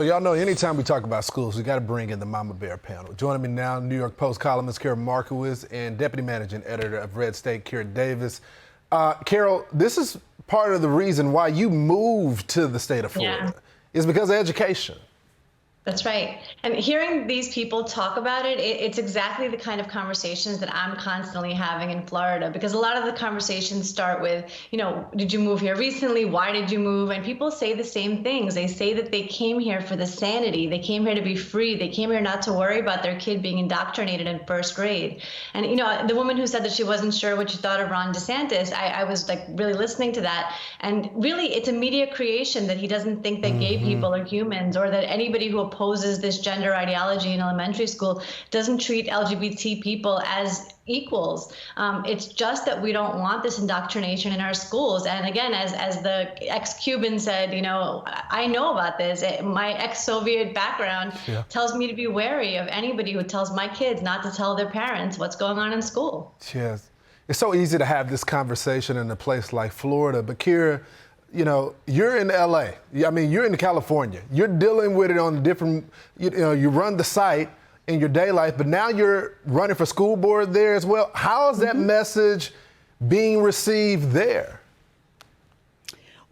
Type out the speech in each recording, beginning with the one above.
So y'all know anytime we talk about schools, we got to bring in the Mama Bear panel. Joining me now, New York Post columnist Karol Markowicz and Deputy Managing Editor of RedState, Kira Davis. Karol, this is part of the reason why you moved to the state of Florida. Is because of education. That's right. And hearing these people talk about it, it's exactly the kind of conversations that I'm constantly having in Florida, because a lot of the conversations start with, did you move here recently? Why did you move? And people say the same things. They say that they came here for the sanity. They came here to be free. They came here not to worry about their kid being indoctrinated in first grade. And, the woman who said that she wasn't sure what she thought of Ron DeSantis, I was really listening to that. And really, it's a media creation that he doesn't think that gay people are humans, or that anybody who opposes this gender ideology in elementary school doesn't treat LGBT people as equals. It's just that we don't want this indoctrination in our schools. And again, as the ex-Cuban said, I know about this. My ex-Soviet background tells me to be wary of anybody who tells my kids not to tell their parents what's going on in school. Yes. It's so easy to have this conversation in a place like Florida, but Kira, you're in LA. I mean, you're in California. You're dealing with it on a different, you run the site in your day life, but now you're running for school board there as well. How is that message being received there?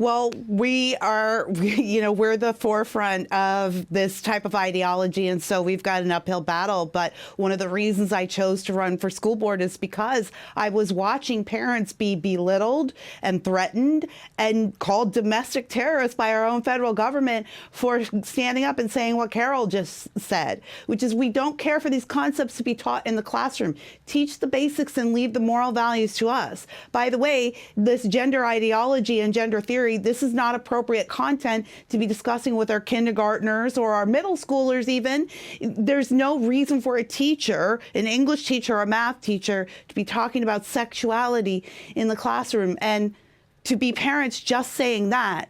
Well, we're the forefront of this type of ideology, and so we've got an uphill battle. But one of the reasons I chose to run for school board is because I was watching parents be belittled and threatened and called domestic terrorists by our own federal government for standing up and saying what Karol just said, which is we don't care for these concepts to be taught in the classroom. Teach the basics and leave the moral values to us. By the way, this gender ideology and gender theory, this is not appropriate content to be discussing with our kindergartners or our middle schoolers even. There's no reason for a teacher, an English teacher or a math teacher, to be talking about sexuality in the classroom. And to be parents just saying that,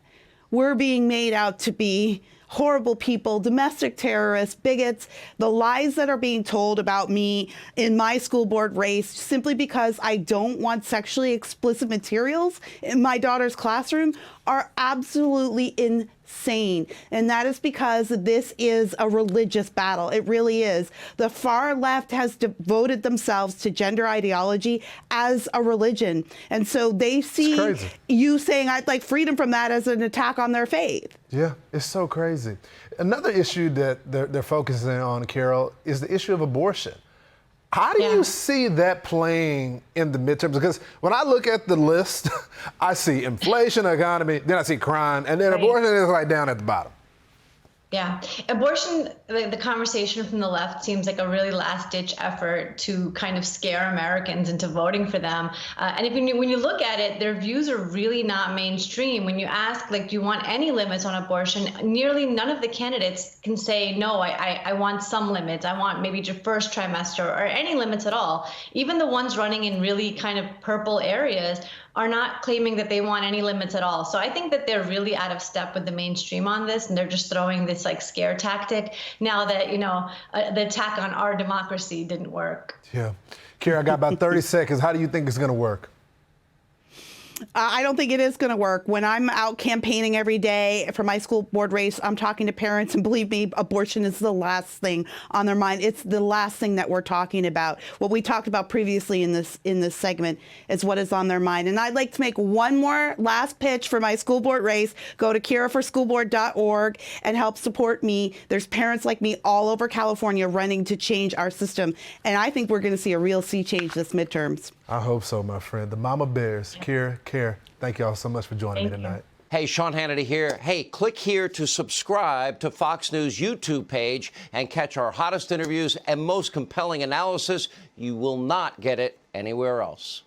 we're being made out to be horrible people, domestic terrorists, bigots, the lies that are being told about me in my school board race simply because I don't want sexually explicit materials in my daughter's classroom are absolutely insane. And that is because this is a religious battle. It really is. The far left has devoted themselves to gender ideology as a religion. And so they see you saying I'd like freedom from that as an attack on their faith. Yeah, it's so crazy. Another issue that they're focusing on, Karol, is the issue of abortion. How do you see that playing in the midterms? Because when I look at the list, I see inflation, economy, then I see crime, and then abortion is like down at the bottom. Yeah, abortion, the conversation from the left seems like a really last-ditch effort to kind of scare Americans into voting for them. And when you look at it, their views are really not mainstream. When you ask, do you want any limits on abortion, nearly none of the candidates can say, no, I want some limits. I want maybe your first trimester or any limits at all. Even the ones running in really kind of purple areas are not claiming that they want any limits at all. So I think that they're really out of step with the mainstream on this, and they're just throwing this scare tactic now that, the attack on our democracy didn't work. Yeah. Kira, I got about 30 seconds. How do you think it's going to work? I don't think it is going to work. When I'm out campaigning every day for my school board race, I'm talking to parents, and believe me, abortion is the last thing on their mind. It's the last thing that we're talking about. What we talked about previously in this segment is what is on their mind. And I'd like to make one more last pitch for my school board race. Go to kiraforschoolboard.org and help support me. There's parents like me all over California running to change our system. And I think we're going to see a real sea change this midterms. I hope so, my friend. The Mama Bears, Kira, thank you all so much for joining me tonight. Hey, Sean Hannity here. Hey, click here to subscribe to Fox News YouTube page and catch our hottest interviews and most compelling analysis. You will not get it anywhere else.